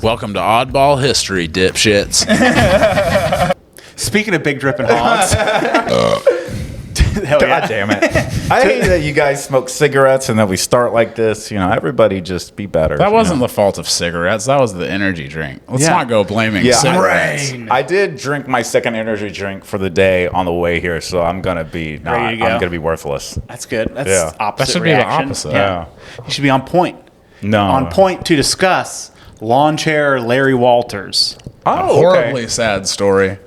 Welcome to Oddball History, dipshits. Speaking of big dripping hogs. Hell yeah. God damn it. I hate that you guys smoke cigarettes and that we start like this. You know, everybody just be better. That wasn't the fault of cigarettes. That was the energy drink. Let's not go blaming cigarettes. I did drink my second energy drink for the day on the way here, so I'm going to be I'm going to be worthless. That's good. That's opposite That should reaction. be the opposite. Yeah. You should be on point. No. On point to discuss Lawnchair Larry Walters. Oh, Horribly sad story.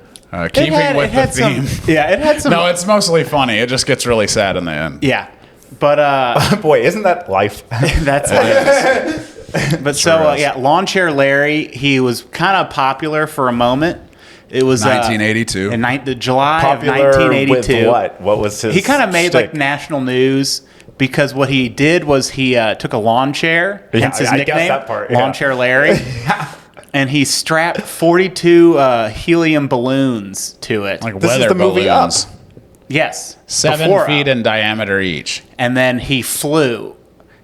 Keeping with the theme. It had some. No, it's mostly funny. It just gets really sad in the end. Yeah. But boy, isn't that life? that's it. But so Lawnchair Larry, he was kind of popular for a moment. It was 1982. In the July Popular of 1982. with what? What was his He kind of made shtick? like national news because what he did was he took a lawn chair, hence his I nickname, guessed that part, Lawn Chair Larry, and he strapped 42 helium balloons to it. Like This is weather the movie balloons. Yes, 7 before feet in diameter each. and then he flew,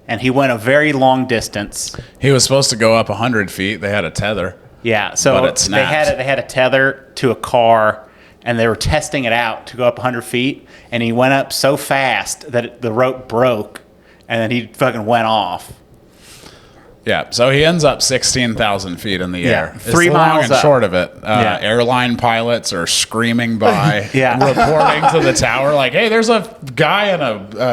and he went a very long distance. He was supposed to go up 100 feet. They had a tether. Yeah, so But it they snapped. had a tether to a car, and they were testing it out to go up 100 feet, and he went up so fast that the rope broke, and then he fucking went off. Yeah, so he ends up 16,000 feet in the air. It's 3 long miles and up. short of it. Yeah. Airline pilots are screaming by, reporting to the tower, like, hey, there's a guy in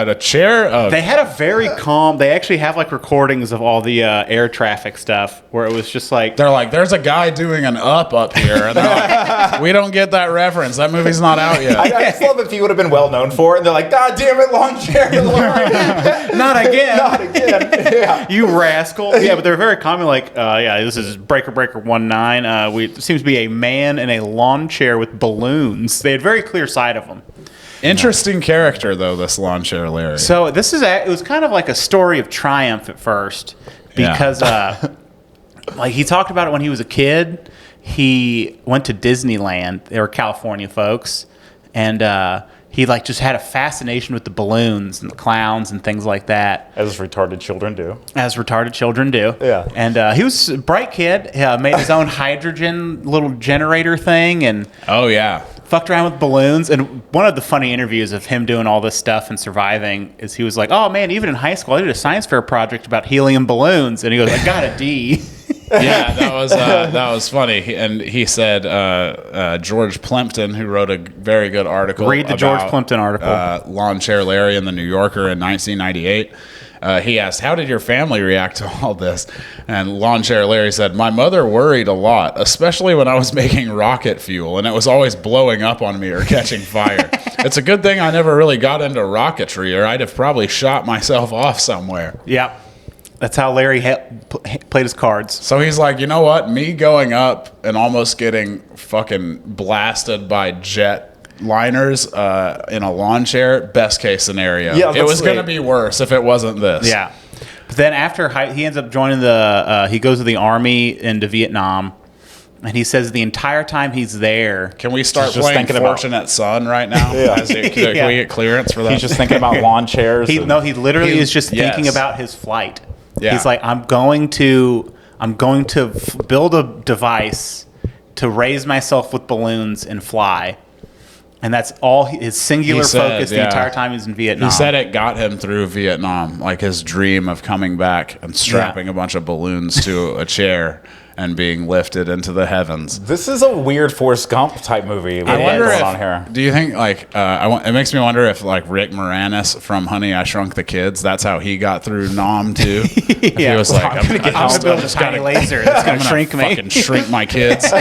a chair. They had a very calm. They actually have like recordings of all the air traffic stuff where it was just like They're like, there's a guy doing an up here. And they're like, we don't get that reference. That movie's not out yet. I just love if he would have been well known for it. And they're like, God damn it, Lawnchair Larry. not again, Not again. Yeah. you rascal. Yeah, but they're very common. Like, this is Breaker 19. We seems to be a man in a lawn chair with balloons. They had very clear sight of them. Interesting character, though, this Lawnchair Larry. So it was kind of like a story of triumph at first because like he talked about it when he was a kid. He went to Disneyland. They were California folks, and he like just had a fascination with the balloons and the clowns and things like that, As retarded children do. as retarded children do. Yeah. And he was a bright kid. Made his own hydrogen little generator thing and Oh, yeah. fucked around with balloons. And one of the funny interviews of him doing all this stuff and surviving is he was like, oh man, even in high school I did a science fair project about helium balloons, and he goes, I got a D. Yeah, that was funny. He said George Plimpton, who wrote a very good article. Read the George Plimpton article. Lawnchair Larry in the New Yorker in 1998. He asked, how did your family react to all this? And Lawnchair Larry said, my mother worried a lot, especially when I was making rocket fuel, and it was always blowing up on me or catching fire. It's a good thing I never really got into rocketry, or I'd have probably shot myself off somewhere. Yeah. That's how Larry played his cards. So he's like, you know what? Me going up and almost getting fucking blasted by jet liners in a lawn chair, best case scenario. Yeah, it was going to be worse if it wasn't this. Yeah. But then after he ends up joining he goes to the army into Vietnam, and he says the entire time he's there. Can we start He's just playing thinking about- Fortunate Son right now? Yeah. Can we get clearance for that? He's just thinking about lawn chairs. He literally is just thinking yes. about his flight. Yeah. He's like, I'm going to build a device to raise myself with balloons and fly. And that's all his singular focus the entire time he's in Vietnam. He said it got him through Vietnam, like his dream of coming back and strapping a bunch of balloons to a chair and being lifted into the heavens. This is a weird Forrest Gump type movie. I wonder going if, on here. do you think like it makes me wonder if like Rick Moranis from Honey I Shrunk the Kids, that's how he got through Nom too. If he was like, I'm gonna build a tiny laser that's gonna shrink me. fucking shrink my kids. They're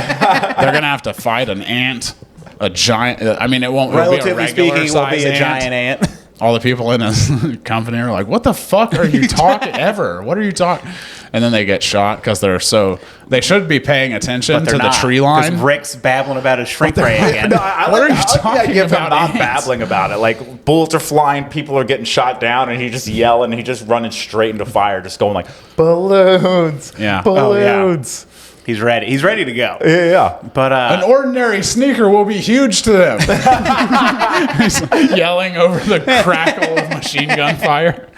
gonna have to fight an ant, a giant. I mean, it won't. Relatively be a speaking, it will be a ant. giant ant. All the people in his company are like, what the fuck are you talking ever? What are you talking? And then they get shot because they should be paying attention to the tree line. Rick's babbling about his shrink ray again. No, I What like, are you I like talking the idea of him about, not ants? babbling about it. Like, bullets are flying, people are getting shot down, and he just yelling, and he just running straight into fire, just going like, balloons, Yeah. balloons. He's ready. He's ready to go. Yeah. But An ordinary sneaker will be huge to them. He's yelling over the crackle of machine gun fire.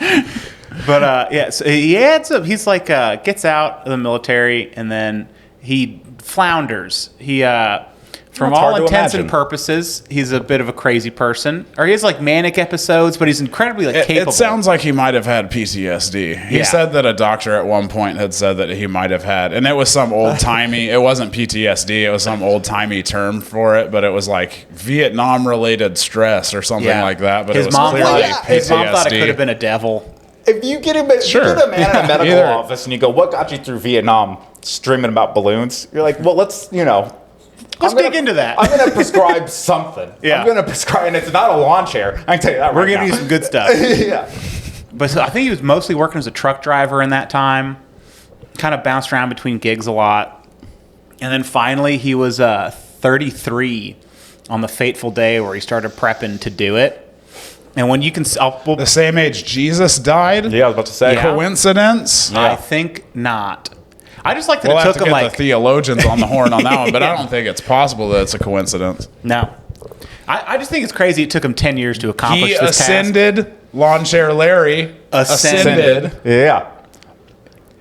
But yeah, so he adds up. He's like gets out of the military and then he flounders. He from It's all hard to intents and imagine. purposes, he's a bit of a crazy person. Or he has like manic episodes, but he's incredibly like capable. It sounds like he might have had PTSD. He Yeah. said that a doctor at one point had said that he might have had, and it was some old timey. It wasn't PTSD. It was some old timey term for it, but it was like Vietnam related stress or something like that. But his it was mom clearly thought, his mom thought it PTSD. could have been a devil. If you get a, Sure. you get a man in a medical Either. office and you go, "What got you through Vietnam?" Streaming about balloons, you're like, "Well, let's Let's dig into that. I'm going to prescribe something. Yeah. I'm going to prescribe, and it's not a lawn chair. I can tell you that. We're right giving now. you some good stuff. Yeah. But so I think he was mostly working as a truck driver in that time. Kind of bounced around between gigs a lot. And then finally he was 33 on the fateful day where he started prepping to do it. And when you can... The same age Jesus died? Yeah, I was about to say. Yeah. Coincidence? I think not. I just like that We'll it have took to him get like... the theologians on the horn on that one, but I don't think it's possible that it's a coincidence. No. I just think it's crazy it took him 10 years to accomplish He this task. ascended. Lawnchair Larry ascended. Yeah.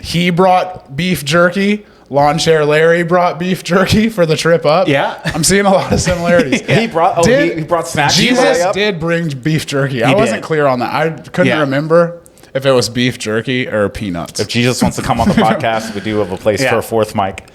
He brought beef jerky. Lawnchair Larry brought beef jerky for the trip up. Yeah. I'm seeing a lot of similarities. He brought. he brought snacks. Jesus up. did bring beef jerky. I wasn't did. clear on that. I couldn't Yeah. remember if it was beef jerky or peanuts. If Jesus wants to come on the podcast, we do have a place Yeah. for a fourth mic.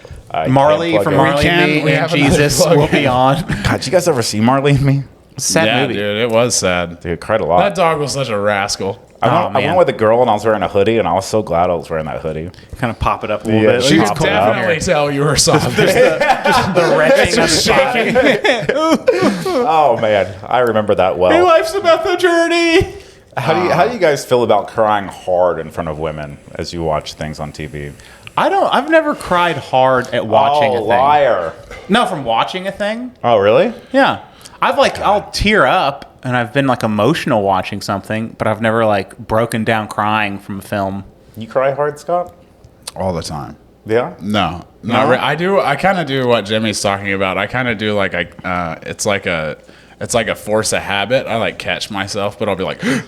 Marley Plug from it. Marley can- and Me we and have another Jesus plug. will be on. God, did you guys ever see Marley and Me? Sad yeah, movie. dude, it was sad. Dude, cried a lot. That dog was such a rascal. I man. went with a girl and I was wearing a hoodie, and I was so glad I was wearing that hoodie. Kind of pop it up a little Yeah, bit. she She Pop could it up. definitely tell you were soft. the retching of the body. Oh man, I remember that well. Life's about the journey. How do you guys feel about crying hard in front of women as you watch things on TV? I've never cried hard at watching a thing. Liar. No, from watching a thing. Oh really? Yeah. I'll tear up and I've been like emotional watching something, but I've never like broken down crying from a film. You cry hard, Scott? All the time. Yeah. No, not I do. I kind of do what Jimmy's talking about. I kind of do like it's like a force of habit. I like catch myself, but I'll be like, and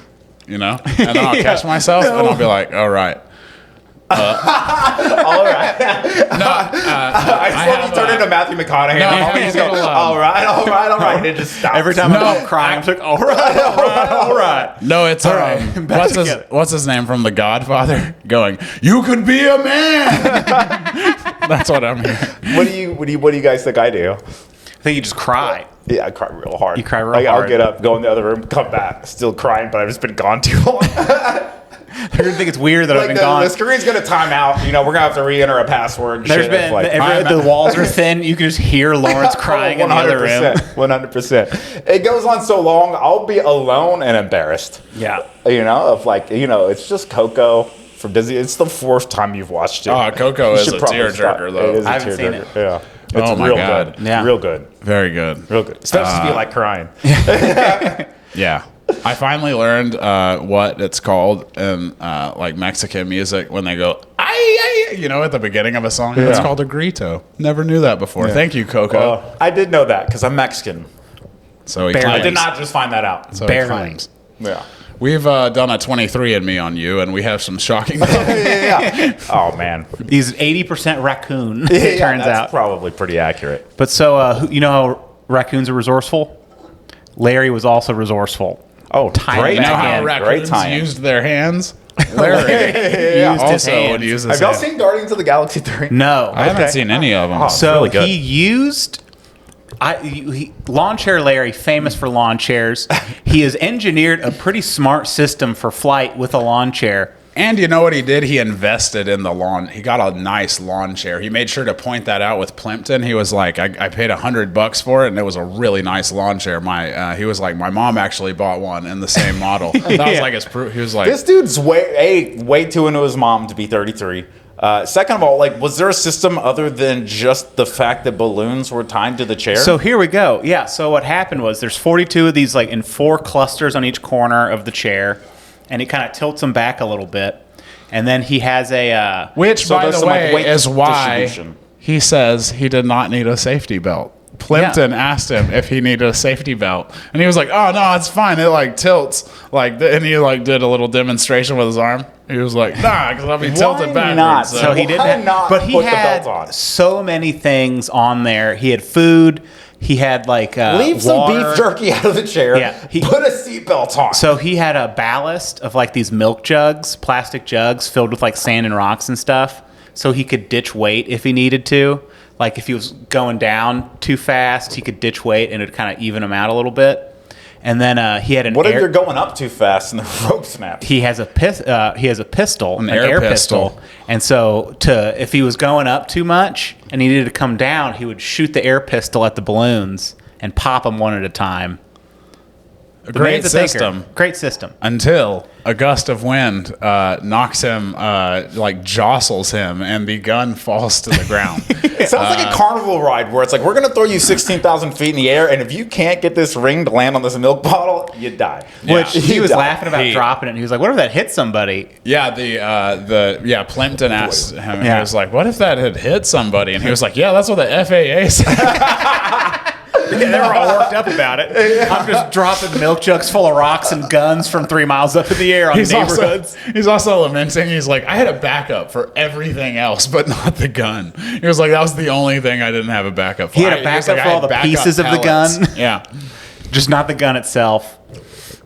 then I'll catch myself, and I'll be like, all right. All right. I slowly turned into Matthew McConaughey. No, and I I'm have just a go, little, all right, and it just stops. Every time I'm crying, I'm like, all right. No, it's right, back together. what's his name from The Godfather? Going, you could be a man. That's what I'm hearing. What do you guys think I do? I think you just cry. Yeah, I cry real hard. You cry real I'll hard. get up, go in the other room, come back, still crying, but I've just been gone too long. You're gonna think it's weird that I've been gone. The screen's gonna time out. We're gonna have to re-enter a password. And There's shit. been It's the walls are thin. You can just hear Lawrence crying in the other room. 100%. It goes on so long, I'll be alone and embarrassed. Yeah. It's just Coco from Disney. It's the fourth time you've watched it. Oh, Coco You is should a probably tearjerker, stop. though. It is a I haven't seen tearjerker. it. Yeah. It's Oh my real God. good. Yeah. Real good. Very good. Real good. Especially if you like crying. Yeah. I finally learned what it's called in like Mexican music when they go, ay, ay, at the beginning of a song. It's Yeah. called a grito. Never knew that before. Thank you, Coco. I did know that because I'm Mexican. So he Barely. I claims. did not just find that out. So he Barely. claims. Yeah. We've done a 23andMe on you, and we have some shocking Yeah. Oh man. He's 80% raccoon. It turns that's out. probably pretty accurate. But so you know how raccoons are resourceful? Larry was also resourceful. Oh, Time great! You know how Again, Great raccoons tie-in. used their hands? Larry Used his also hands. would use his Have y'all hands. seen Guardians of the Galaxy 3? No. I haven't Okay. seen any of them. Oh. So really good. he used Lawnchair Larry, famous for lawn chairs. He has engineered a pretty smart system for flight with a lawn chair. And you know what he did? He invested in the lawn. He got a nice lawn chair. He made sure to point that out with Plimpton. He was like, I paid $100 for it, and it was a really nice lawn chair. He was like, my mom actually bought one in the same model. That was Yeah. like his proof. He was like, This dude's way too into his mom to be 33. Second of all, was there a system other than just the fact that balloons were tied to the chair? So here we go. Yeah, so what happened was there's 42 of these in 4 clusters on each corner of the chair, and he kind of tilts them back a little bit. And then he has which, So by there's the some, way, weight is why distribution. he says he did not need a safety belt. Plimpton asked him if he needed a safety belt, and he was like, "Oh no, it's fine. It like tilts like," and he like did a little demonstration with his arm. He was like, "Nah, because I'll be tilted backwards." not? So he Why didn't. not But he put the had belt on? so many things on there. He had food. He had like Leave some water. beef jerky out of the chair. Yeah, put a seatbelt on. So he had a ballast of like these milk jugs, plastic jugs filled with like sand and rocks and stuff, so he could ditch weight if he needed to. Like if he was going down too fast, he could ditch weight and it'd kind of even him out a little bit. And then he had an. What if you're going up too fast and the rope snaps? He has a pistol, an air air pistol. and so if he was going up too much and he needed to come down, he would shoot the air pistol at the balloons and pop them one at a time. A great system. Great system. Until a gust of wind knocks him, like jostles him, and the gun falls to the ground. It sounds like a carnival ride where it's like, we're going to throw you 16,000 feet in the air, and if you can't get this ring to land on this milk bottle, you die. Which Yeah. he was died. laughing about dropping it. And he was like, "What if that hit somebody?" Yeah, Plimpton asked him. Yeah. He was like, "What if that had hit somebody?" And he was like, "Yeah, that's what the FAA said." They were all worked up about it. I'm just dropping milk jugs full of rocks and guns from 3 miles up in the air on neighborhoods. He's also lamenting. He's like, "I had a backup for everything else, but not the gun." He was like, "That was the only thing I didn't have a backup for." He had a backup for all the pieces of the gun. Yeah. Just not the gun itself.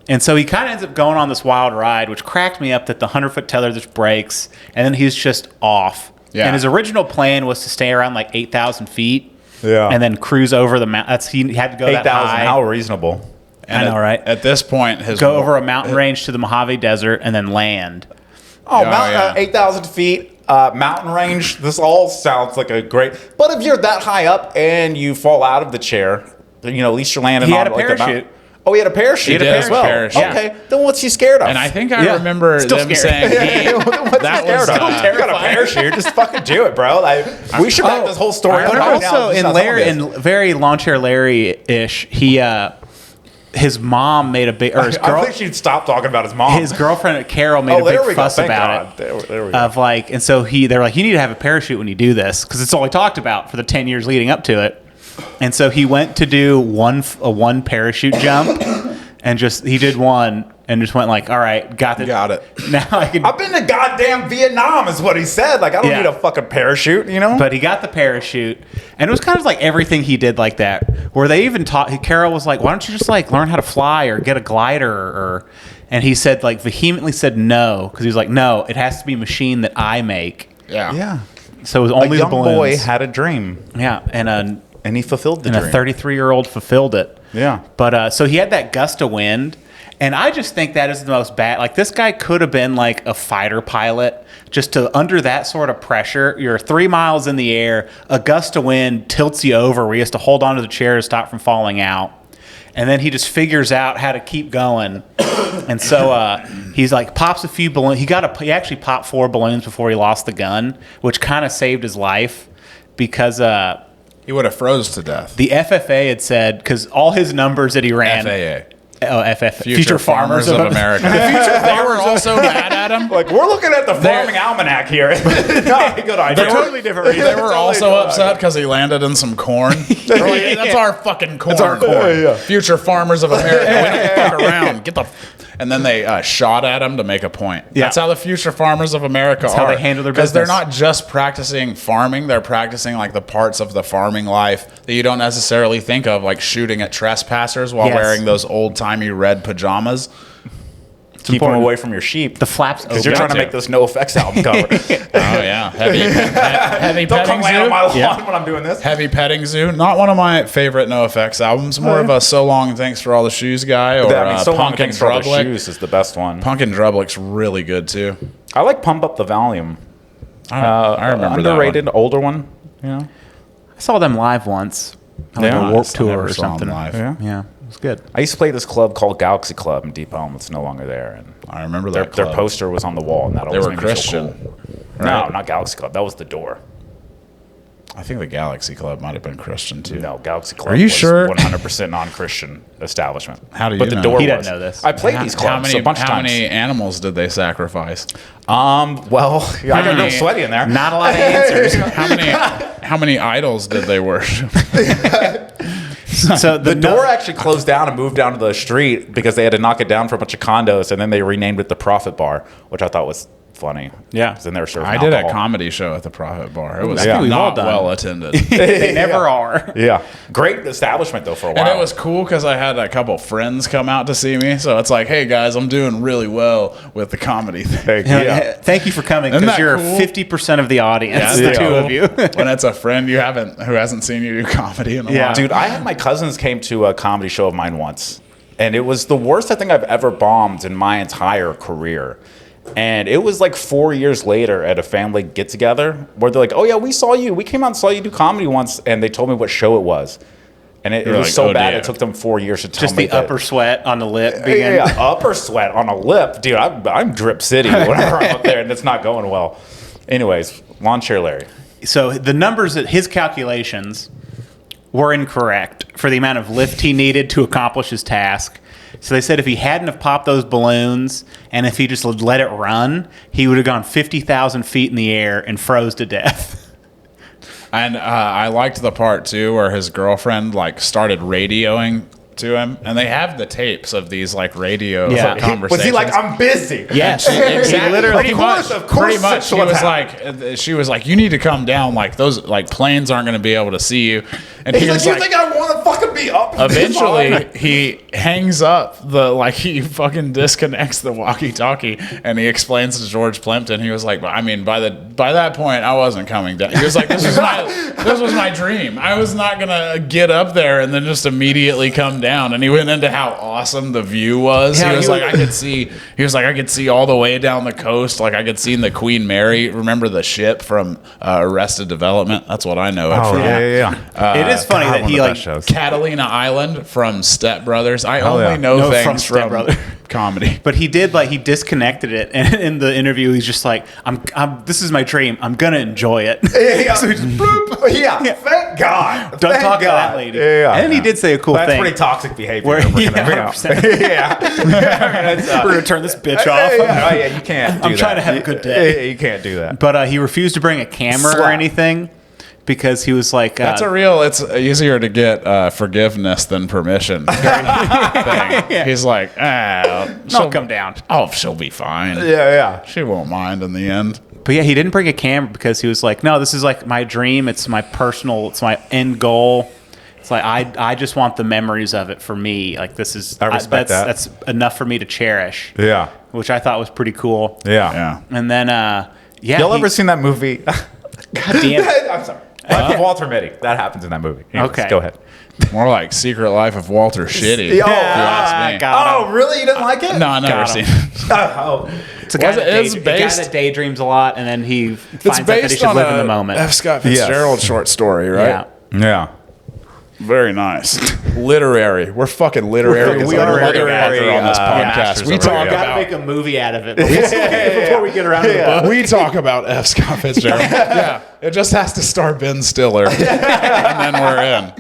And so he kind of ends up going on this wild ride, which cracked me up that the 100-foot tether just breaks, and then he's just off. Yeah. And his original plan was to stay around like 8,000 feet. Yeah. And then cruise over the mountain. He had to go that 8,000, high. how reasonable. And I know, right? At this point, his Go over a mountain range to the Mojave Desert and then land. Oh, yeah. 8,000 feet, mountain range. This all sounds like a great. But if you're that high up and you fall out of the chair, then, at least you're landing He on had a like the parachute. mountain. Oh, he had a parachute. He did as well. parachute. Okay, then what's he scared of? And I think I Yeah. remember Still them scary. saying What's he that scared was of? You got a parachute. Just fucking do it, bro. We should back this whole story up But right now. also Just in not Larry, telling in very Lawnchair Larry-ish, his mom made a big, or his this. I girl, think she'd stop talking about his mom. his girlfriend Carol made a there big we go. fuss Thank about God. it. There we go. Of like, and so they're like, you need to have a parachute when you do this because it's all he talked about for the 10 years leading up to it. And so he went to do a one parachute jump, and he did one and just went like, all right, got it. Now I can. I've been to goddamn Vietnam, is what he said. Like, I don't Yeah. need a fucking parachute, But he got the parachute, and it was kind of like everything he did like that. Where they even taught Carol was like, "Why don't you just like learn how to fly or get a glider?" And he said like vehemently said no because he was like, "No, it has to be a machine that I make." Yeah. So it was A only the young balloons. boy had a dream, Yeah, and and he fulfilled the a dream. 33-year-old fulfilled it. Yeah. But so he had that gust of wind. And I just think that is the most bad. Like, this guy could have been like a fighter pilot, just to under that sort of pressure. You're 3 miles in the air, a gust of wind tilts you over where he has to hold onto the chair to stop from falling out. And then he just figures out how to keep going. And so he's like, pops a few balloons. He actually popped 4 balloons before he lost the gun, which kind of saved his life because He would have froze to death. the FFA had said, because all his numbers that he ran. FAA. Oh, FF. Future Farmers of America. They were also mad at him. Like, we're looking at the farming almanac here. Not a good idea. For totally different reasons. They were also upset because he landed in some corn. They're like, "Hey, that's our fucking corn. That's our corn. Yeah. Future Farmers of America. We don't fuck around. Get the. And then they shot at him to make a point. Yeah. That's how the future farmers of America are. how they handle their Because they're business. not just practicing farming; they're practicing like the parts of the farming life that you don't necessarily think of, like shooting at trespassers while Yes. wearing those old timey red pajamas. Keep them important. away from your sheep. The flaps Because you're open. trying to make this No Effects album cover. Oh yeah, heavy Don't petting come land on my zoo. lawn when I'm doing this. Heavy Petting Zoo, not one of my favorite NoFX albums. More of a So Long Thanks for All the Shoes guy, or So Long Punk and Thanks for All the Drublick. Shoes is the best one. Punk and Drublick's really good too. I like Pump Up the Volume. I remember Underrated, that older one. Yeah. I saw them live once. On like Yeah. a Warped I Tour never or saw 'em something. live. Yeah, it was good. I used to play this club called Galaxy Club in Deep Elm. It's no longer there. And I remember their that. Club. poster was on the wall, and that They always were made me feel Christian. cool. No, not Galaxy Club. That was The Door. I think the Galaxy Club might have been Christian too. No, Galaxy Club. Are you was sure? 100% non-Christian establishment. How do you But the know? door He was. doesn't know this. I played these clubs a bunch of How times. many animals did they sacrifice? Well, I got real many- sweaty in there. Not a lot of answers. How many idols did they worship? So The door actually closed down and moved down to the street because they had to knock it down for a bunch of condos, and then they renamed it the Prophet Bar, which I thought was funny. Yeah. 'Cause then they were serving I did a alcohol. comedy show at the Prophet Bar. It was I think we've all not done. well attended. they never are. Yeah, great establishment though for a while. And it was cool because I had a couple friends come out to see me. So it's like, hey guys, I'm doing really well with the comedy thing. Yeah. Thank you for coming Isn't because that you're cool? 50% of the audience. That's the the two cool. of you. When it's a friend who hasn't seen you do comedy in a Yeah. while. Dude, I had my cousins came to a comedy show of mine once, and it was the worst I think I've ever bombed in my entire career. And it was like 4 years later at a family get together where they're like, "Oh yeah, we saw you. We came out and saw you do comedy once," and they told me what show it was. And it You're was like, so "Oh, bad damn." it took them 4 years to tell Just me the that- upper sweat on the lip. Yeah, Being, yeah, upper sweat on a lip, dude. I'm drip city whenever I'm up there, and it's not going well. Anyways, Lawnchair Larry. So the numbers that his calculations were incorrect for the amount of lift he needed to accomplish his task. So they said if he hadn't have popped those balloons and if he just let it run, he would have gone 50,000 feet in the air and froze to death. And I liked the part too where his girlfriend like started radioing to him, and they have the tapes of these like radio Yeah. conversations. Was he like, "I'm busy"? Yes, Exactly. literally. Of course, Pretty much. that's what's She was like, "You need to come down. Like those like planes aren't going to be able to see you." And He's he was like, "You think I want to fucking be up?" eventually he hangs up he fucking disconnects the walkie-talkie, and he explains to George Plimpton. He was like, I mean, by that point I wasn't coming down. He was like, this was my dream. I was not gonna get up there and then just immediately come down. And he went into how awesome the view was. Yeah, he was he like, I could see all the way down the coast. Like I could see in the Queen Mary. Remember the ship from Arrested Development? That's what I know it from. It is funny that he like Catalina Island from Step Brothers. I only yeah. know No, from things Step from Brothers. comedy. But he did he disconnected it, and in the interview he's just like, this is my dream. I'm gonna enjoy it. Yeah. So he just bloop. Yeah, thank God. Don't Thank talk to that God. lady. Yeah. And then he did say a cool That's thing. pretty toxic behavior. Where- We're yeah, gonna- 100%. yeah. We're gonna turn this bitch Yeah, off. yeah, you can't. Do I'm trying that. to have a good day. Yeah, you can't do that. But he refused to bring a camera or Slap. anything because he was like, It's easier to get forgiveness than permission. thing. He's like, I'll come down. Oh, she'll be fine. Yeah. She won't mind in the end. But yeah, he didn't bring a camera because he was like, no, this is like my dream. It's my end goal. It's like I just want the memories of it for me. Like this is I respect that. That's enough for me to cherish. Yeah. Which I thought was pretty cool. Yeah. And then Y'all ever seen that movie? God damn it. I'm sorry. Life of Walter Mitty. That happens in that movie. Anyways, Okay. Go ahead. More like Secret Life of Walter Shitty. Yo, if you ask me. God. Oh, really? You didn't like it? No, I never Got seen him. it. Oh. It's a guy, It's a guy based- that daydreams a lot, and then he It's finds out that he based should on live in the a moment. F. Scott Fitzgerald short story, right? Yeah. Yeah. Very nice. Literary. We're fucking literary. We are literary, on this podcast. masters We over talk here. I've got to about make a movie out of it before we get around to the book. we talk about F. Scott Fitzgerald. Yeah, it just has to star Ben Stiller, and then we're in.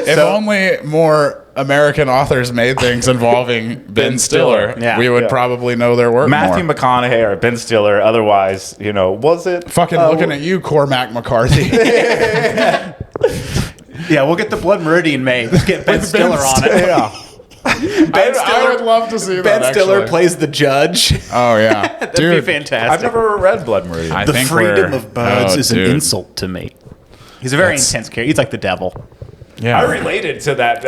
If only more American authors made things involving Ben Stiller, Yeah. we would probably know their work Matthew more. McConaughey or Ben Stiller. Otherwise, was it? Fucking looking at you, Cormac McCarthy. Yeah, we'll get the Blood Meridian made. Let's get Ben Stiller on it. Yeah. I would love to see that. Ben Stiller actually. plays the judge. Oh yeah, That'd dude. be fantastic. I've never read Blood Meridian. I the think freedom we're- of birds oh, is dude. an insult to me. He's a very That's- intense character. He's like the devil. Yeah, I related to that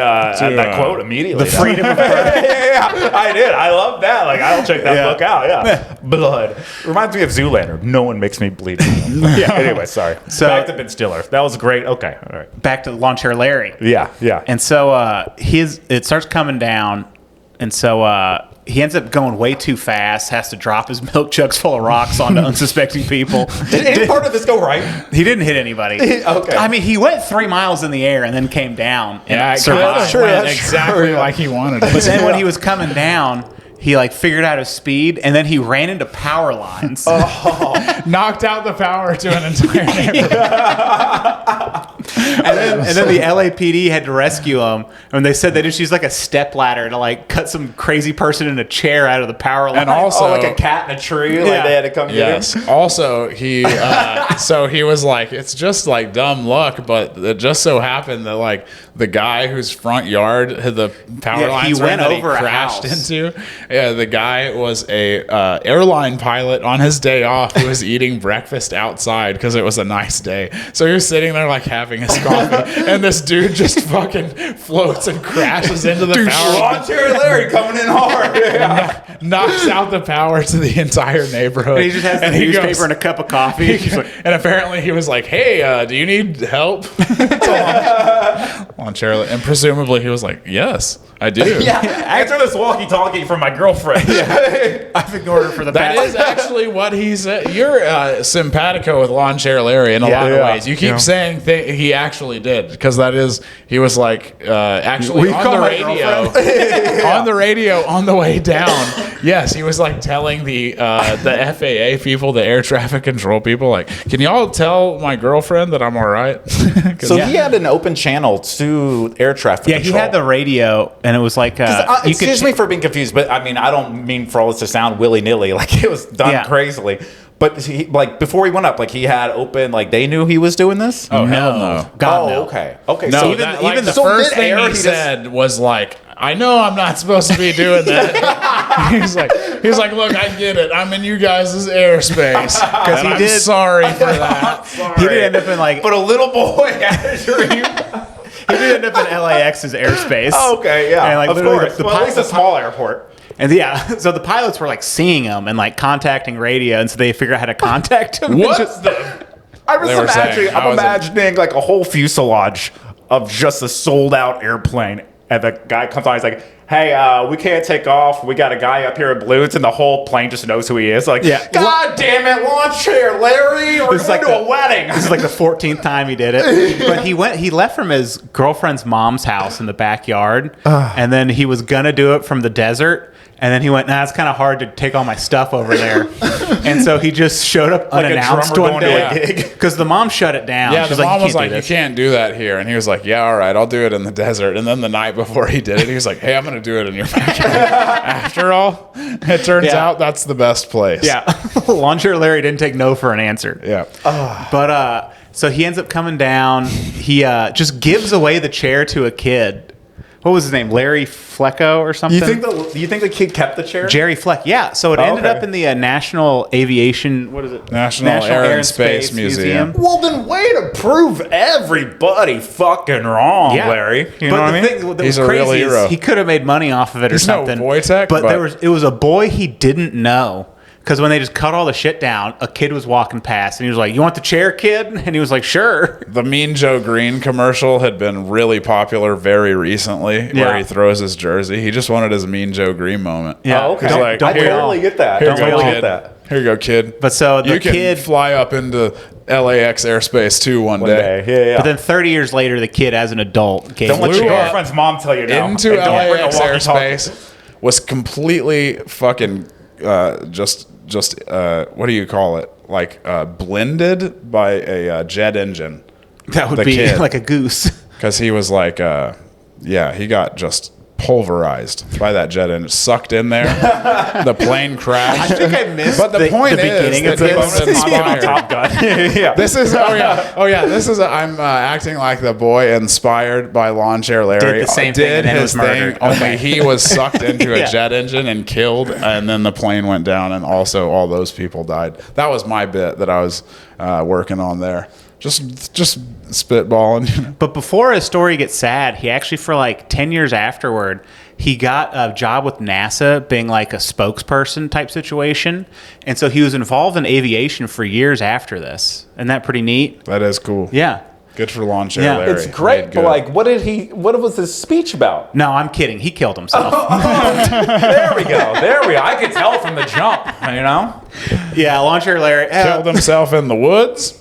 quote immediately. The freedom of birds. yeah, I did. I love that. Like, I'll check that book out. Yeah. Blood. Reminds me of Zoolander. No one makes me bleed. Yeah. Anyway, sorry. So- back to Ben Stiller. That was great. Okay. All right. Back to Lawnchair Larry. Yeah. And so it starts coming down, and so he ends up going way too fast, has to drop his milk jugs full of rocks onto unsuspecting people. Did any part of this go right? He didn't hit anybody. Okay. I mean, he went 3 miles in the air and then came down and yeah, it survived. kinda went that's exactly true. like he wanted it. But then when he was coming down, he figured out his speed, and then he ran into power lines. knocked out the power to an entire neighborhood. And then the LAPD had to rescue him. And they said they just used like a step ladder to like cut some crazy person in a chair out of the power line. And also, like a cat in a tree. Like they had to come get him. Also, he so he was like, it's just like dumb luck, but it just so happened that like the guy whose front yard the power lines he went that over he a crashed house. into. Yeah, the guy was a airline pilot on his day off who was eating breakfast outside because it was a nice day. So you're sitting there like having his coffee, and this dude just fucking floats and crashes into the power line. Lawnchair Larry coming in hard. Yeah. Knocks out the power to the entire neighborhood. And he just has the he newspaper goes- and a cup of coffee. and apparently he was like, "Hey, do you need help?" On Charlotte, and presumably he was like, "Yes, I do." Answer this walkie-talkie from my girlfriend. I've ignored her for the That past. is actually what he said. You're simpatico with Lawnchair Larry in a lot of ways. You keep saying he actually did, because that is, he was like actually Will you on call the my radio, on the radio on the way down. Yes, he was like telling the FAA people, the air traffic control people, like, can y'all tell my girlfriend that I'm all right? So he had an open channel to air traffic Yeah, he control. had the radio, and it was like excuse me for being confused, but I mean, I don't mean for all this to sound willy-nilly. Like, it was done crazily. But he, like, before he went up, like, he had open, like, they knew he was doing this? Oh, hell no. God, no. Okay. Okay. No, So even the so first thing mid-air, he he just- said was like, I know I'm not supposed to be doing that. he's like, look, I get it. I'm in you guys' airspace. And he I'm did- sorry for that. He did end up in like But a little boy had a dream. he did end up in LAX's airspace. Okay, yeah. And like of literally course. the Well, at least a small airport. And so the pilots were like seeing him and like contacting radio, and so they figured out how to contact him. What? I was They were saying, I'm how is it- imagining like a whole fuselage of just a sold out airplane. And the guy comes on, he's like, hey, we can't take off. We got a guy up here in balloons, and the whole plane just knows who he is. Like, Yeah. God damn it, Lawnchair Larry, we're This is going like to a wedding. This is like the 14th time he did it. But he left from his girlfriend's mom's house in the backyard, and then he was gonna do it from the desert. And then he went, nah, it's kind of hard to take all my stuff over there. And so he just showed up Like a unannounced drummer one going to day. a gig. Because the mom shut it down. Yeah, She's the mom was "You like, can't do you this." can't do that here. And he was like, yeah, all right, I'll do it in the desert. And then the night before he did it, he was like, hey, I'm going to do it in your backyard. After all, it turns Yeah. out that's the best place. Yeah. Lawnchair Larry didn't take no for an answer. Yeah. But so he ends up coming down. He just gives away the chair to a kid. What was his name? Larry Flecko or something? You think the kid kept the chair? Jerry Fleck. Yeah. So it ended okay. up in the National Aviation. What is it? National Air and Space Museum. Well, then way to prove everybody fucking wrong, Yeah. Larry. You but know what the I mean? thing that He's was a real crazy is hero. he could have made money off of it He's or no something. Wojtek, but but- it was a boy he didn't know. Because when they just cut all the shit down, a kid was walking past and he was like, "You want the chair, kid?" And he was like, "Sure." The Mean Joe Green commercial had been really popular very recently, Yeah. where he throws his jersey. He just wanted his Mean Joe Green moment. Yeah. Oh, okay. He's like, Don't I we all? totally get that. Here Don't you we go, all kid. get that? Here you go, kid. But so the you can kid fly up into LAX airspace too one day. Yeah. But then 30 years later, the kid, as an adult, gave Don't let flew your up girlfriend's mom tell you no. Into And don't bring a LAX walkie-talkie. airspace, was completely fucking just what do you call it? Like blended by a jet engine. that would the be kid. like a goose. Because he was like, he got just pulverized by that jet engine, sucked in there. The plane crashed. I think I missed But the point the is beginning that of he this. was inspired. Top Gun. Yeah. This is This is I'm acting like the boy inspired by Lawnchair Larry. Did the same thing and then his was murdered. thing, only Okay. he was sucked into a Yeah. jet engine and killed, and then the plane went down, and also all those people died. That was my bit that I was working on there. Just spitballing. But before his story gets sad, he actually, for like 10 years afterward, he got a job with NASA being like a spokesperson type situation. And so he was involved in aviation for years after this. Isn't that pretty neat? That is cool. Yeah. Good for Lawnchair Yeah. Larry. It's great, Made but good. like, what was his speech about? No, I'm kidding. He killed himself. There we go. I could tell from the jump, you know? Yeah, Lawnchair Larry. Killed himself in the woods.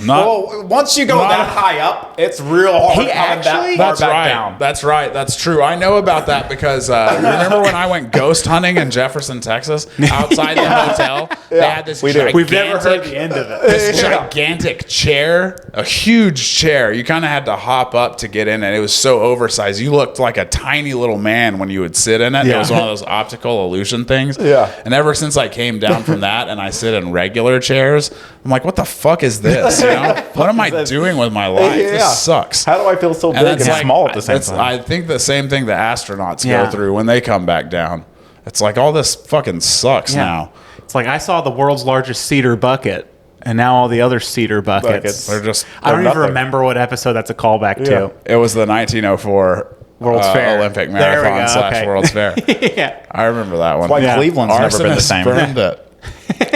Once you go that high up, it's real hard coming that far back down. That's right. That's true. I know about that because remember when I went ghost hunting in Jefferson, Texas, outside the hotel? They had this We've never heard the end of it. This gigantic chair, a huge chair. You kind of had to hop up to get in it. It was so oversized. You looked like a tiny little man when you would sit in it. It was one of those optical illusion things. Yeah. And ever since I came down from that and I sit in regular chairs, I'm like, what the fuck is this? You know? What am I doing with my life? This sucks. How do I feel so big and small at the same time? I think the same thing the astronauts go through when they come back down. It's like all this fucking sucks now. It's like I saw the world's largest cedar bucket, and now all the other cedar buckets. They're just. I don't even remember what episode that's a callback to. It was the 1904 World's Fair. Olympic Marathon / World's Fair. Yeah. I remember that one. That's why Cleveland's never been the same. Burned it.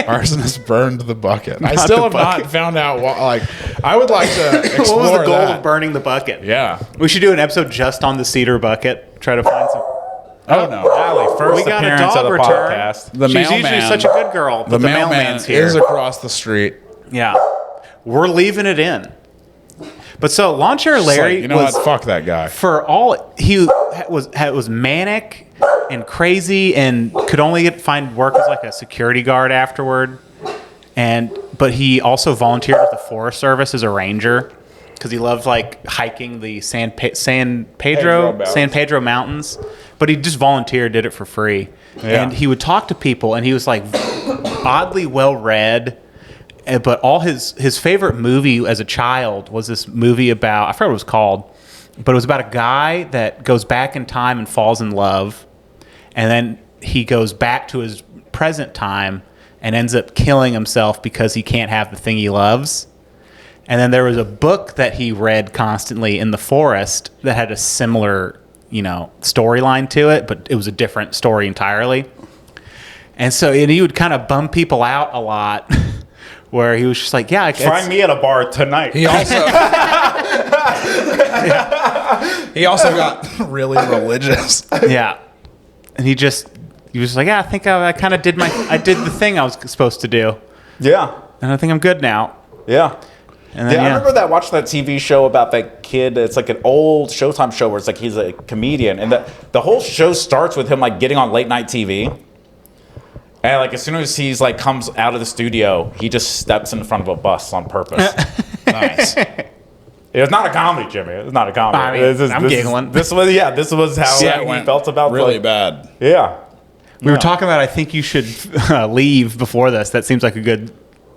Arsonist burned the bucket. I still have not found out what. Like, I would like to explore What was the goal that. of burning the bucket? Yeah. We should do an episode just on the cedar bucket. Try to find some. Oh no, Allie, first We got a appearance dog of the return. podcast. The She's mailman. usually such a good girl, but The the mailman mailman's here. is across the street. Yeah. We're leaving it in. But so Lawnchair It's Larry like, you know was what? Fuck that guy. for all he was manic and crazy and could only find work as like a security guard afterward. But he also volunteered with the Forest Service as a ranger because he loved like hiking the San Pedro Mountains. But he just volunteered, did it for free. Yeah. And he would talk to people, and he was like oddly well read. But all his favorite movie as a child was this movie about, I forgot what it was called, but it was about a guy that goes back in time and falls in love, and then he goes back to his present time and ends up killing himself because he can't have the thing he loves. And then there was a book that he read constantly in the forest that had a similar, storyline to it, but it was a different story entirely. And so he would kind of bum people out a lot. Where he was just like, Find me at a bar tonight. He also he also got really religious. Yeah. And he was like, I think I kind of did the thing I was supposed to do. Yeah. And I think I'm good now. Yeah. And then, I remember watching that TV show about that kid. It's like an old Showtime show where it's like he's a comedian. And the whole show starts with him like getting on late night TV. And like as soon as he's like comes out of the studio, he just steps in front of a bus on purpose. Nice. It was not a comedy, Jimmy. It was not a comedy. I mean, I'm giggling. This was how he felt about really bad. Yeah. We were talking about I think you should leave before this. That seems like a good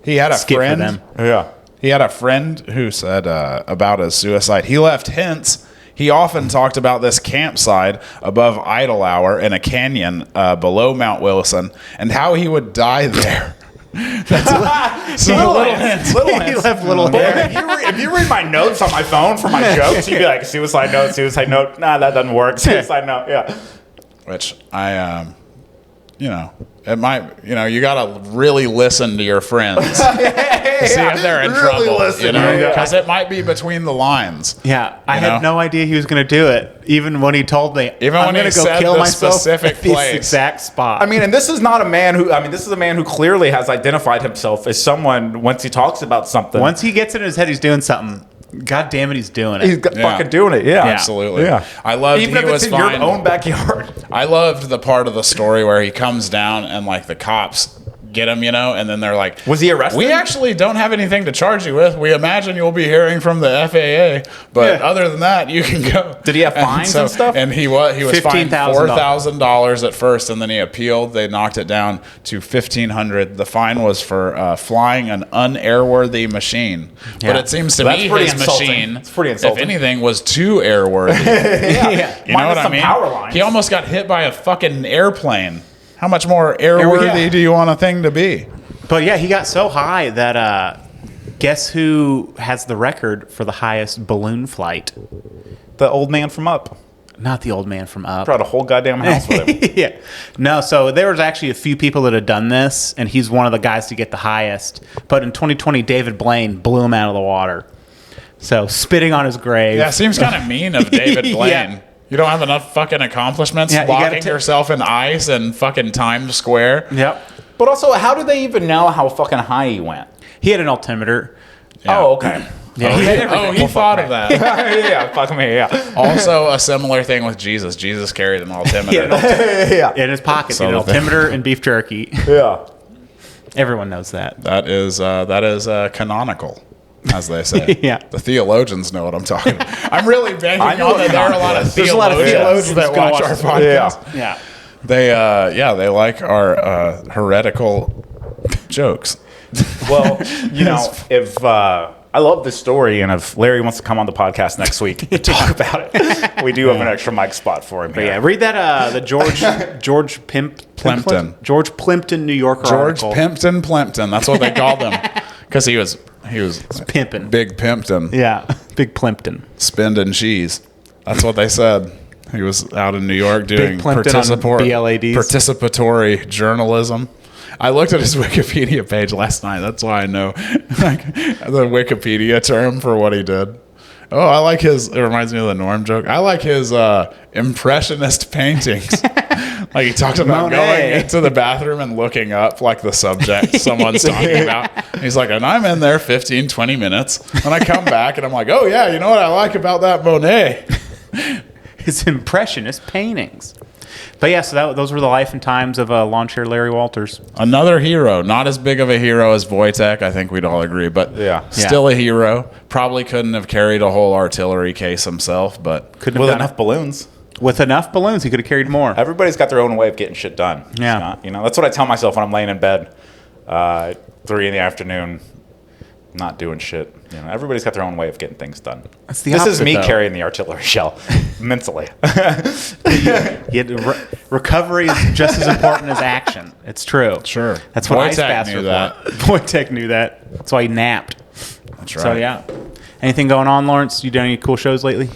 He had a skit friend. for them. Yeah. He had a friend who said about his suicide. He left hints. He often talked about this campsite above Idle Hour in a canyon below Mount Wilson and how he would die there. That's little hints. He left little hints. If you read my notes on my phone for my jokes, you'd be like, suicide note. Nah, that doesn't work. Suicide note, yeah. Which it might, you got to really listen to your friends to see if they're in trouble, because it might be between the lines. Yeah, I had no idea he was going to do it, even when he told me, I'm going to go kill myself specific at this place. exact spot. I mean, and this is not a man this is a man who clearly has identified himself as someone once he talks about something. Once he gets it in his head, he's doing something. God damn it, he's doing it. He's fucking doing it, yeah. Absolutely. Yeah. I loved even if it's in your own backyard. I loved the part of the story where he comes down and like the cops get him, and then they're like, was he arrested? We actually don't have anything to charge you with. We imagine you'll be hearing from the FAA, but other than that, you can go. Did he have fines and stuff? And he was fined $15,000. $4,000 at first, and then he appealed. They knocked it down to $1,500. The fine was for flying an unairworthy machine. But it seems to me his machine, it's pretty insulting. if anything, was too airworthy. You know what I mean? Power lines. He almost got hit by a fucking airplane. How much more airworthy do you want a thing to be? But yeah, he got so high that guess who has the record for the highest balloon flight? The old man from Up. Not the old man from Up. Brought a whole goddamn house with him. Yeah. No, so there was actually a few people that had done this, and he's one of the guys to get the highest. But in 2020, David Blaine blew him out of the water. So spitting on his grave. Yeah, seems kind of mean of David Blaine. Yeah. You don't have enough fucking accomplishments locking yourself in ice and fucking Times Square. Yep. But also, how do they even know how fucking high he went? He had an altimeter. Yeah. Oh, okay. Yeah, He thought of that. Yeah, fuck me, yeah. Also, a similar thing with Jesus. Jesus carried an altimeter. Yeah. in his pocket, So an the- altimeter and beef jerky. Yeah. Everyone knows that. That is canonical, as they say. Yeah. The theologians know what I'm talking about. I'm really banking I know on that what there are a lot of There's a lot of theologians theologians that gonna watch watch our this. podcast. Yeah. Yeah. They like our heretical jokes. Well, if I love this story, and if Larry wants to come on the podcast next week and talk about it, we do have an extra mic spot for him. But yeah, read that the George Plimpton. George Plimpton, New Yorker George article. Plimpton. That's what they called him because he was Pimpin'. Big Pimpton. Yeah, Big Plimpton. Spending cheese. That's what they said. He was out in New York doing Plimpton on BLADs. participatory journalism. I looked at his Wikipedia page last night. That's why I know the Wikipedia term for what he did. Oh, I like his. It reminds me of the Norm joke. I like his impressionist paintings. Like he talked about Monet. going into the bathroom and looking up like the subject someone's talking about. He's like, and I'm in there 15, 20 minutes. And I come back and I'm like, oh yeah, you know what I like about that Monet? His impressionist paintings. But yeah, so those were the life and times of Lawnchair Larry Walters. Another hero. Not as big of a hero as Wojtek, I think we'd all agree, but Yeah. still a hero. Probably couldn't have carried a whole artillery case himself, but Couldn't With have done enough balloons. it. With enough balloons, he could have carried more. Everybody's got their own way of getting shit done. Yeah. It's not- that's what I tell myself when I'm laying in bed, 3 in the afternoon, not doing shit. Everybody's got their own way of getting things done. That's the this is opposite, me though. carrying the artillery shell mentally. Recovery is just as important as action. It's true. Sure. That's what ice Wojtek baths knew are that. for. Wojtek knew that. That's why he napped. that's right. So yeah. Anything going on, Lawrence? You done any cool shows lately?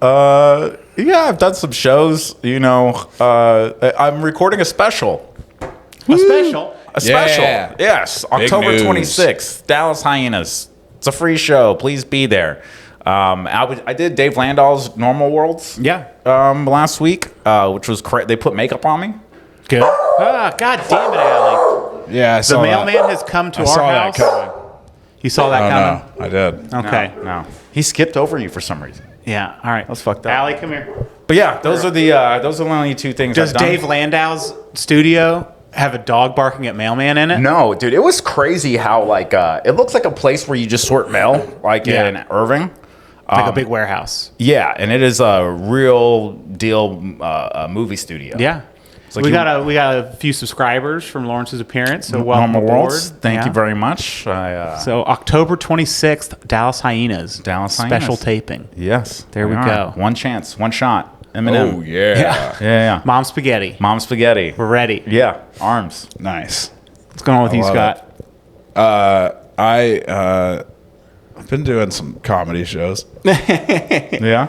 Yeah, I've done some shows. I'm recording a special. A special. A special. Yeah. Yes. October news. 26th, Dallas Hyenas. It's a free show. Please be there. I did Dave Landau's Normal Worlds Yeah. last week, which was they put makeup on me. Good. Ah, God damn it, Allie. Yeah, I The saw mailman has come to I our saw house. that coming. You saw that Oh, coming? no, I did. Okay. No. He skipped over you for some reason. Yeah. All right. That's fucked up. Allie, come here. But yeah, those are the only two things Does I've done. Dave Landau's studio have a dog barking at mailman in it? No, dude, it was crazy how it looks like a place where you just sort mail, like Yeah. in Irving. Like a big warehouse. Yeah, and it is a real deal movie studio. Yeah. like we you- got a few subscribers from Lawrence's appearance, so welcome Normal aboard. Worlds. Thank Yeah. you very much. So October 26th, Dallas Hyenas. Dallas Special Hyenas. taping. Yes, There we are. go. One chance, one shot. Eminem. Oh, yeah. Yeah. Mom Spaghetti. Mom spaghetti. We're ready. Yeah, arms. Nice. What's going on with you, love Scott? I've been doing some comedy shows. Yeah.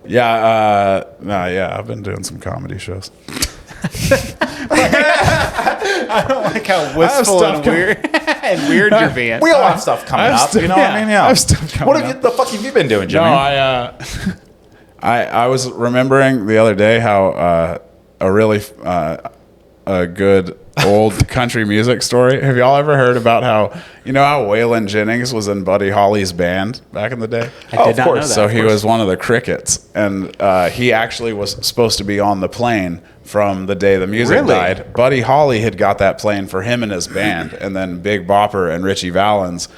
Yeah, I've been doing some comedy shows. Like how wistful stuff and weird and weird you're being. We all have stuff coming up. You know what I mean? Yeah. I have stuff coming What have up. the fuck have you been doing, Jimmy? No, I was remembering the other day how a really a good old country music story. Have y'all ever heard about how Waylon Jennings was in Buddy Holly's band back in the day? I did of not course. know that. So he was one of the Crickets, and he actually was supposed to be on the plane from the day the music Really? died. Buddy Holly had got that plane for him and his band, and then Big Bopper and Richie Valens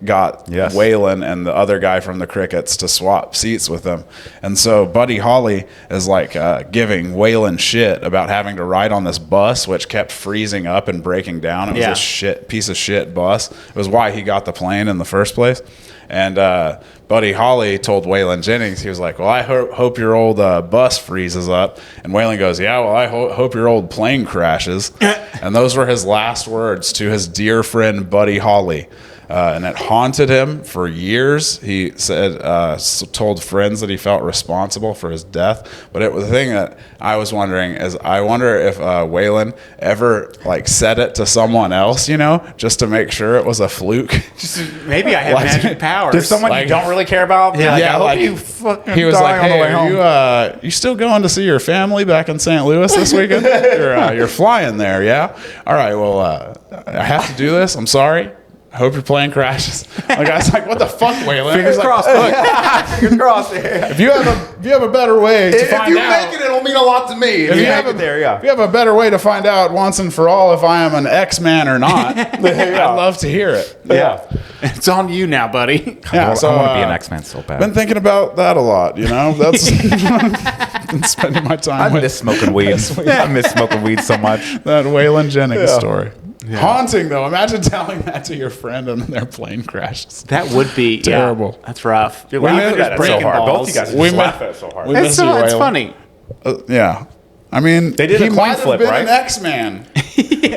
got Yes. Waylon and the other guy from the Crickets to swap seats with them. And so Buddy Holly is like giving Waylon shit about having to ride on this bus, which kept freezing up and breaking down. It was Yeah. this piece of shit bus. It was why he got the plane in the first place. And Buddy Holly told Waylon Jennings, he was like, well, I hope your old bus freezes up. And Waylon goes, yeah, well, I hope your old plane crashes. And those were his last words to his dear friend Buddy Holly. And it haunted him for years. He said, told friends that he felt responsible for his death. But the thing that I was wondering is, I wonder if Waylon ever said it to someone else, just to make sure it was a fluke. Maybe I have Like- magic powers. Did someone you don't really care about? Yeah, I hope like- you fucking He was die like, on the "Hey, way home." are you still going to see your family back in St. Louis this weekend? You're flying there, yeah? All right, well, I have to do this. I'm sorry. I hope your plane crashes. The guy's like, what the fuck, Waylon? Fingers He's crossed. like, look, Fingers crossed. Yeah. if you have a better way to If find you out. make it, it'll mean a lot to me. If you have if you have a better way to find out once and for all if I am an X-Man or not, I'd love to hear it. Yeah. It's on you now, buddy. Yeah, I want to be an X-Man so bad. Been thinking about that a lot, you know. That's been spending my time I with miss smoking weed. I miss smoking weed so much. that Waylon Jennings story. Yeah. Haunting though. Imagine telling that to your friend and their plane crashes. That would be Terrible. Yeah, that's rough. You're laughing at it so breaking hard. Both balls. you guys We just met- laugh at it so hard. we miss you, It's Waylon. funny. Yeah. I mean, They did he a coin might have flip, been right? an X-Man.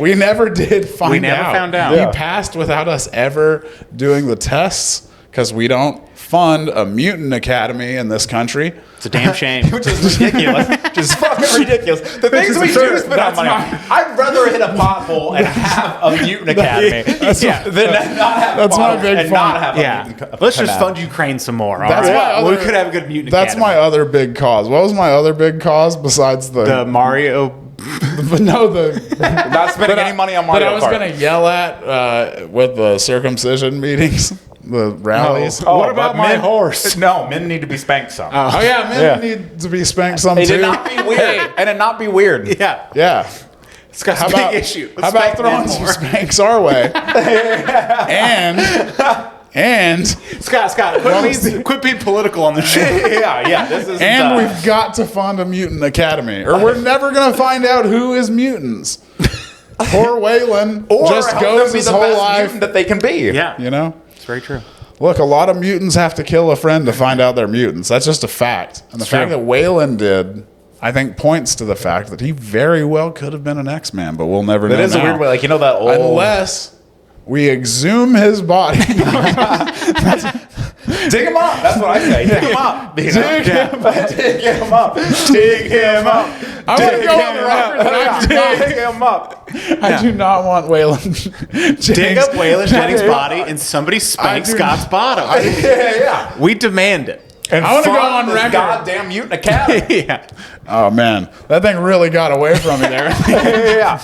We never did find out. We never found out. He passed without us ever doing the tests because we don't fund a mutant academy in this country. It's a damn shame. Which is ridiculous. Just fucking ridiculous. The things we do spend our money on. I'd rather hit a pothole and have a mutant academy than not have That's my potholes big and fun. not have a Yeah. mutant Let's just academy. fund Ukraine some more. All That's right? my other- We could have a good mutant That's academy. my other big cause. What was my other big cause besides The Mario. but no, Not spending any money on Mario But I was Kart. going to yell at with the circumcision meetings, the rallies. What about my horse? No, men need to be spanked some. Oh yeah, men need to be spanked some It too. did not be weird. And it not be weird. Yeah. Yeah. It's got How a big about issue. How about throwing some spanks our way? and Scott, quit being political on the show. yeah. This is. we've got to fund a mutant academy, or we're never gonna find out who is mutants. Poor Waylon or just help goes them be his the whole best life. mutant that they can be. Yeah. You know. It's very true. Look, a lot of mutants have to kill a friend to find out they're mutants. That's just a fact. And the fact that Waylon did, I think, points to the fact that he very well could have been an X-Man, but we'll never know. That is a now. weird way. Like, you know that old. Unless we exhume his body. Dig him up. That's what I say. Dig him up. You know? Dig him up. Dig him up. Dig him up. I want to go on the record that Dig him up. I do not want Waylon Jennings. Dig up Waylon Jennings' body and somebody spank do Scott's bottom. Yeah. We demand it. And I wanna go fund on this record. Goddamn mutant academy. Yeah. Oh, man. That thing really got away from me there. Yeah.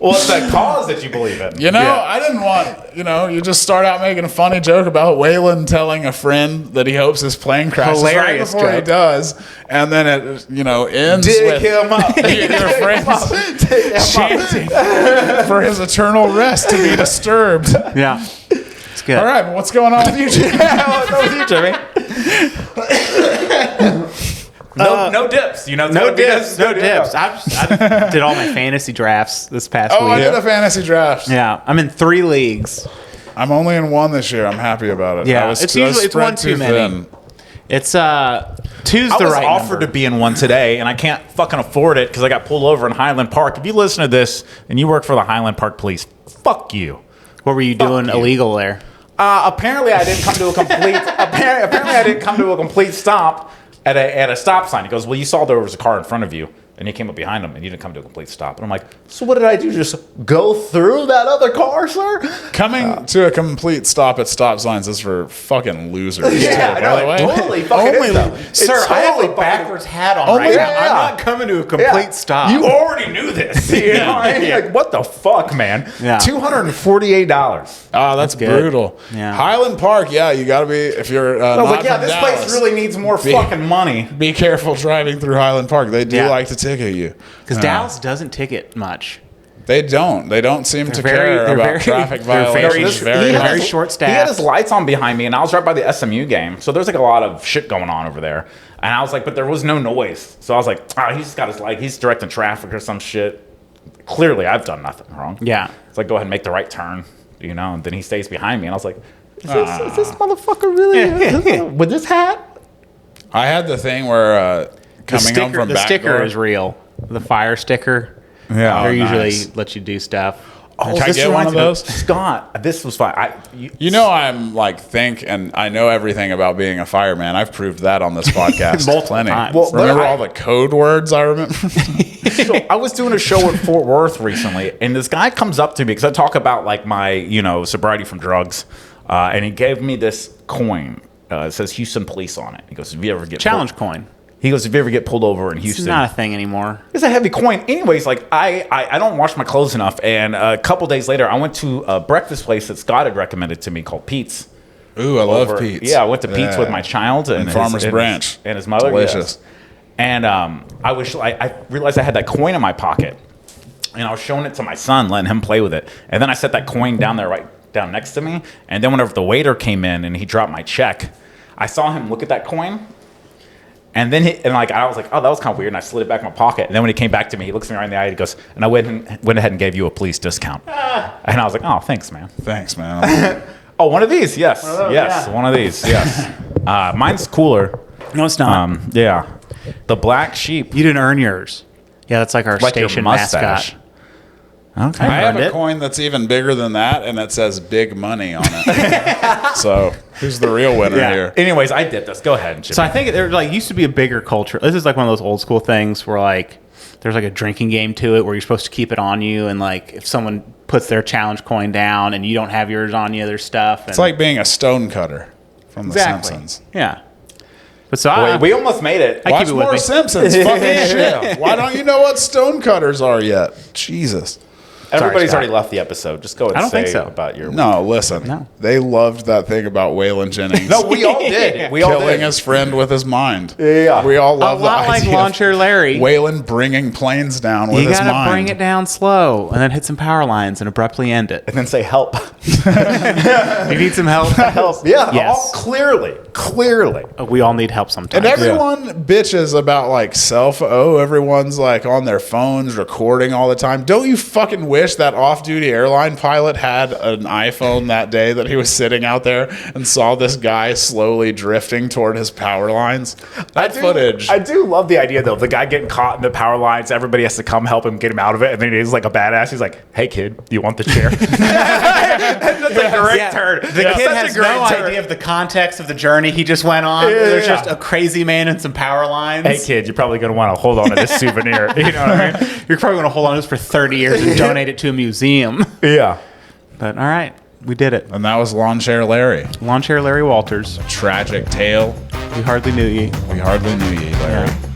Well, it's that cause that you believe in. You know, I didn't want, you just start out making a funny joke about Waylon telling a friend that he hopes his plane crashes Hilarious right before he joke. does. And then it, ends Dig with him up. your friends chanting for his eternal rest to be disturbed. Yeah. It's good. All right, but what's going on with you, Jimmy? What's up with you, Jimmy? No dips. You know, it's No gotta be dips. No dips. I did all my fantasy drafts this past Oh, I week. did a fantasy draft. Yeah. I'm in 3 leagues. I'm only in one this year. I'm happy about it. Yeah, I was, it's I was usually- it's spread one too many. thin. It's 2's I the was right offered number. to be in one today, and I can't fucking afford it because I got pulled over in Highland Park. If you listen to this and you work for the Highland Park Police, fuck you. What were you doing you. illegal there? Apparently, I didn't come to a complete. apparently, I didn't come to a complete stop at a stop sign. He goes, "Well, you saw there was a car in front of you, and you came up behind him, and you didn't come to a complete stop." And I'm like, "So what did I do? Just go through that other car, sir?" Coming to a complete stop at stop signs is for fucking losers. Yeah, too, I know. by the It way. totally fucking Only is, though. Sir, It's I have totally a backwards hat on Only- right now. yeah. I'm not coming to a complete stop. You already knew this. You know what I mean? Yeah. Like, what the fuck, man? Yeah. $248. Oh, that's good. brutal. Yeah. Highland Park, yeah, you got to be, if you're I was not like, yeah, from this Dallas, place really needs more fucking money. be careful driving through Highland Park. They do Yeah. like to ticket you. Because Dallas doesn't ticket much. They don't. They don't seem to very- care they're about very- traffic they're very- violations. he Very had much. very short He had his staff. lights on behind me, and I was right by the SMU game. So there's like a lot of shit going on over there. And I was like, but there was no noise. So I was like, he's got his light. He's directing traffic or some shit. Clearly, I've done nothing wrong. Yeah. It's like, go ahead and make the right turn, and then he stays behind me. And I was like, is this motherfucker really with this hat? I had the thing where coming home from The back sticker door- is real. The fire sticker. Yeah. They Oh, usually nice. let you do stuff. Oh, Can I this get one reminds of me those? Scott, this was fine. I'm like and I know everything about being a fireman. I've proved that on this podcast. Multiple Plenty. times. Well, Remember all the code words I remember? So I was doing a show in Fort Worth recently, and this guy comes up to me because I talk about like my, sobriety from drugs, and he gave me this coin. It says Houston Police on it. He goes, "Have you ever get Challenge coin. He goes, if you ever get pulled over in Houston. It's not a thing anymore. It's a heavy coin. Anyways, like I don't wash my clothes enough. And a couple days later, I went to a breakfast place that Scott had recommended to me called Pete's. Ooh, I love Pete's. Yeah, I went to Pete's with my child and Farmer's Branch and his mother. Delicious. Yes. And I realized I had that coin in my pocket, and I was showing it to my son, letting him play with it. And then I set that coin down there, right down next to me. And then whenever the waiter came in and he dropped my check, I saw him look at that coin. And then I was like, oh, that was kind of weird. And I slid it back in my pocket. And then when he came back to me, he looks me right in the eye. He goes, and I went ahead and gave you a police discount. And I was like, oh, thanks, man. Thanks, man. Oh, one of these, yes, yeah. one of these, yes. Mine's cooler. No, it's not. Yeah, the black sheep. You didn't earn yours. Yeah, that's like our Like your station mustache. mascot. Okay. I have earned a it. coin that's even bigger than that, and it says "Big Money" on it. So, who's the real winner here? Anyways, I did this. Go ahead, Jimmy. So I think there like used to be a bigger culture. This is like one of those old school things where like there's like a drinking game to it where you're supposed to keep it on you, and like if someone puts their challenge coin down and you don't have yours on you, there's stuff. It's like being a stone cutter from The Simpsons. Yeah. But so Wait, we almost made it. I Watch keep it with more me. Simpsons. Fucking shit. Why don't you know what stone cutters are yet? Jesus. Everybody's Scott. already left the episode. Just go and I don't say think so. about your. No, listen. No. They loved that thing about Waylon Jennings. No, we all did. We all killing did. his friend with his mind. Yeah. We all A love the lot like idea of Lawnchair Larry. Waylon bringing planes down with You his gotta mind. bring it down slow and then hit some power lines and abruptly end it. And then say help. You need some help? Help. Yeah. Yes. Clearly. We all need help sometimes. And everyone bitches about like everyone's like on their phones recording all the time. Don't you fucking wish that off-duty airline pilot had an iPhone that day that he was sitting out there and saw this guy slowly drifting toward his power lines? That footage. I do love the idea though. The guy getting caught in the power lines, everybody has to come help him get him out of it, and then he's like a badass. He's like, "Hey kid, you want the chair?" That's a great turn. The kid has no idea of the context of the journey he just went on. There's just a crazy man and some power lines. Hey kid, you're probably gonna want to hold on to this souvenir. You know what I mean? You're probably going to hold on to this for 30 years and donate it to a museum. Yeah. But all right, we did it. And that was Lawnchair Larry. Lawnchair Larry Walters. Tragic tale. We hardly knew ye. We hardly knew ye, Larry. Yeah.